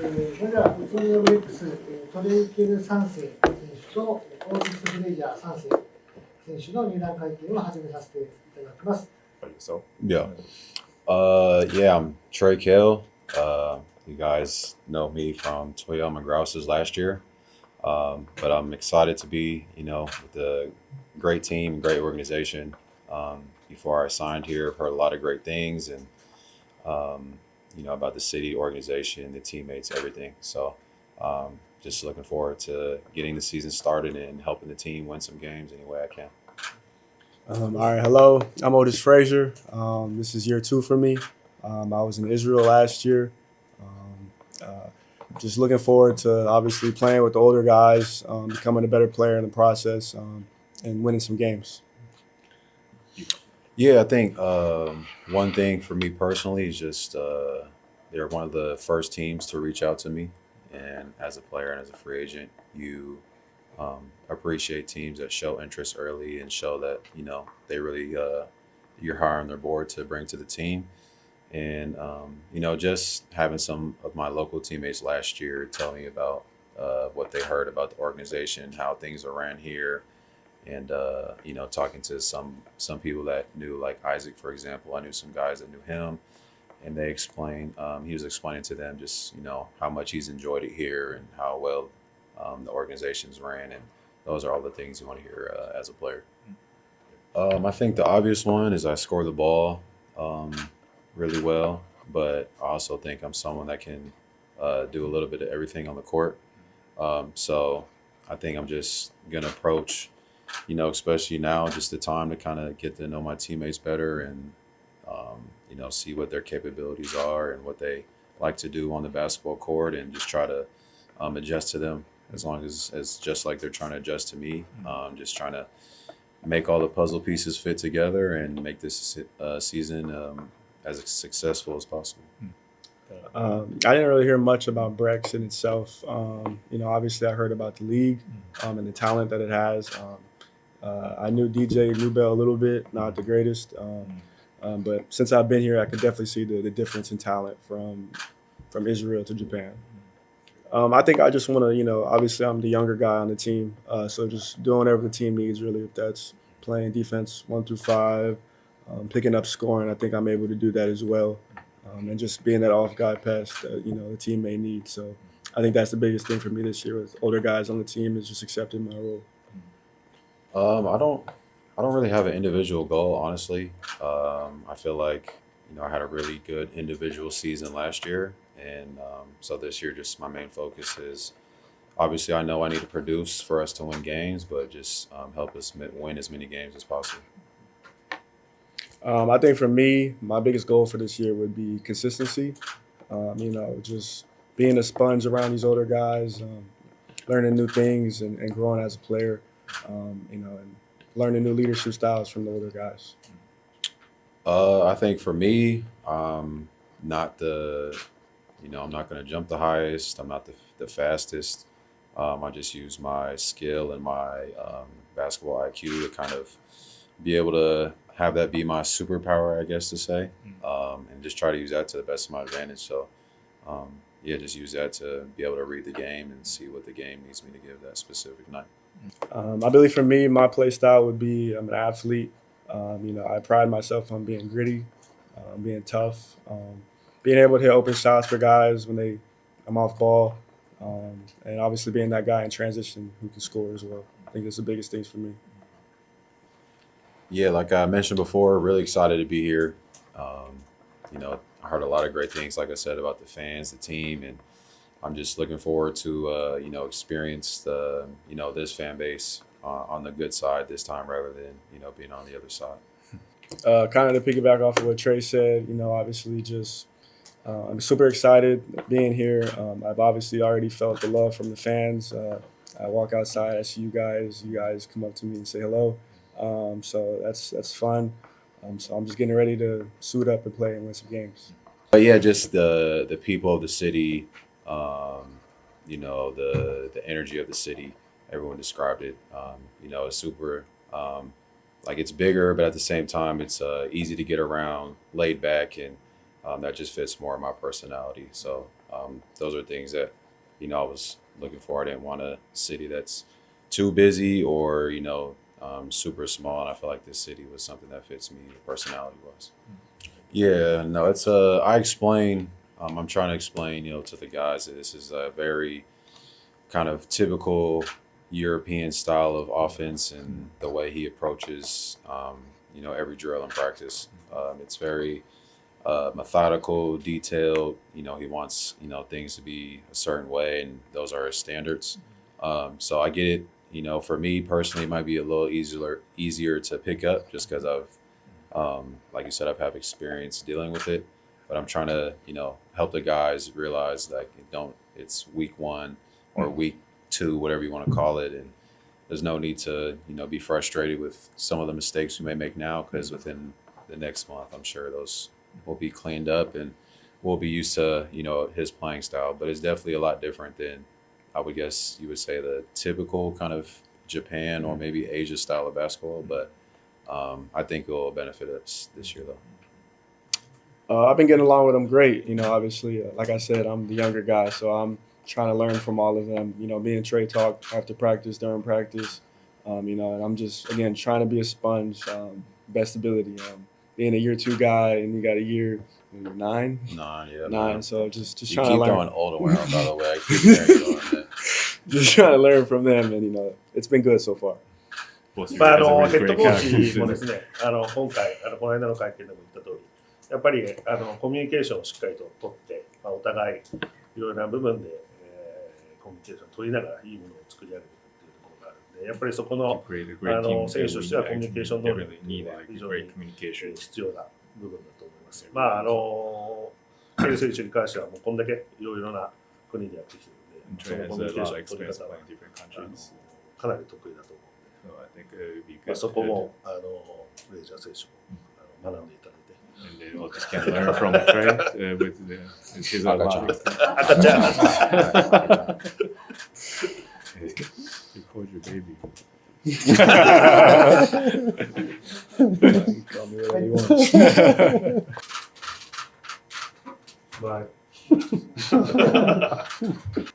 それでは、宇都宮ブレックス、トレイケル3世選手とオーティス・フレイジャー3世選手の入団会見を始めさせていただきます。Yeah. Yeah, I'm Trey Kell. You guys know me from Toyama Grouses last year. But I'm excited to be, with a great team, great organization. Before I signed here, I've heard a lot of great things and, about the city, organization, the teammates, everything. So just looking forward to getting the season started and helping the team win some games any way I can. All right, hello. I'm Otis Frazier. This is year 2 for me. I was in Israel last year. Just looking forward to obviously playing with the older guys, becoming a better player in the process, and winning some games. Yeah, I think one thing for me personally is just they're one of the first teams to reach out to me. And as a player and as a free agent, you appreciate teams that show interest early and show that, they really, you're high on their board to bring to the team. And, just having some of my local teammates last year tell me about what they heard about the organization, how things are ran here. And, talking to some people that knew, like Isaac, for example. I knew some guys that knew him. And they explained, he was explaining to them just, how much he's enjoyed it here and how well the organization's ran. And those are all the things you want to hear as a player. I think the obvious one is I score the ball really well, but I also think I'm someone that can do a little bit of everything on the court. So I think I'm just going to approach, especially now, just the time to kind of get to know my teammates better and, see what their capabilities are and what they like to do on the basketball court and just try to adjust to them as long as just like they're trying to adjust to me. Just trying to make all the puzzle pieces fit together and make this season as successful as possible. I didn't really hear much about BREX in itself. Obviously I heard about the league and the talent that it has. I knew DJ Newbell a little bit, not the greatest. But since I've been here, I could definitely see the difference in talent from Israel to Japan. I think I just want to, obviously I'm the younger guy on the team. So just doing whatever the team needs, really, if that's playing defense 1 through 5, picking up scoring, I think I'm able to do that as well. And just being that off guy pass that, the team may need. So I think that's the biggest thing for me this year with older guys on the team is just accepting my role. I don't really have an individual goal, honestly. I feel like, I had a really good individual season last year. And so this year, just my main focus is, obviously, I know I need to produce for us to win games, but just help us win as many games as possible. I think for me, my biggest goal for this year would be consistency. Just being a sponge around these older guys, learning new things and growing as a player, and learning new leadership styles from the older guys. I think for me, not I'm not going to jump the highest. I'm not the fastest. I just use my skill and my basketball IQ to kind of be able to have that be my superpower, I guess to say, and just try to use that to the best of my advantage. So, just use that to be able to read the game and see what the game needs me to give that specific night. I believe for me, my play style would be I'm an athlete. I pride myself on being gritty, being tough, being able to hit open shots for guys when I'm off ball, and obviously being that guy in transition who can score as well. I think that's the biggest things for me. Yeah, like I mentioned before, really excited to be here. I heard a lot of great things, like I said, about the fans, the team, and I'm just looking forward to, experience this fan base on the good side this time rather than, being on the other side. Kind of to piggyback off of what Trey said, obviously just I'm super excited being here. I've obviously already felt the love from the fans. I walk outside, I see you guys come up to me and say hello. So that's fun. So I'm just getting ready to suit up and play and win some games. But yeah, just the people of the city, the energy of the city. Everyone described it. It's super, it's bigger, but at the same time, it's easy to get around, laid back, and that just fits more of my personality. So those are things that, I was looking for. I didn't want a city that's too busy or, super small. And I feel like this city was something that fits me personality-wise. Yeah, no, it's I explain. I'm trying to explain, to the guys that this is a very kind of typical European style of offense and the way he approaches, every drill and practice. It's very methodical, detailed. He wants, things to be a certain way, and those are his standards. So I get it. For me personally, it might be a little easier to pick up just because like you said, I've had experience dealing with it. But I'm trying to, help the guys realize that it's week 1 or week 2, whatever you want to call it, and there's no need to, be frustrated with some of the mistakes we may make now, because within the next month, I'm sure those will be cleaned up and we'll be used to, his playing style. But it's definitely a lot different than, I would guess you would say, the typical kind of Japan or maybe Asia style of basketball. But I think it will benefit us this year, though. I've been getting along with them great. Obviously, like I said, I'm the younger guy, so I'm trying to learn from all of them. Me and Trey talk after practice, during practice. And I'm just, again, trying to be a sponge, best ability. Being a year 2 guy and you got a year 9? 9, yeah. 9, so just You trying keep to learn. going older around, by the way. I keep hearing you on that. Just trying to learn from them, and it's been good so far. ヘッドコーチもですね、今回、この間の会見でも言った通り、やっぱりコミュニケーションをしっかりと取って、お互いいろいろな部分で、コミュニケーションを取りながらいいものを作り上げていくっていうところがあるので、やっぱりそこの選手としてはコミュニケーション能力が非常に必要な部分だと思います。ケイ選手に関してはもうこんだけいろいろな国でやってきているので、そのコミュニケーションの取り方はかなり得意だと思うので、そこもフレイジャー選手も学んでいただいて。And they all just can learn from Trey with his advice. You called your baby. Call me whatever you want. Bye.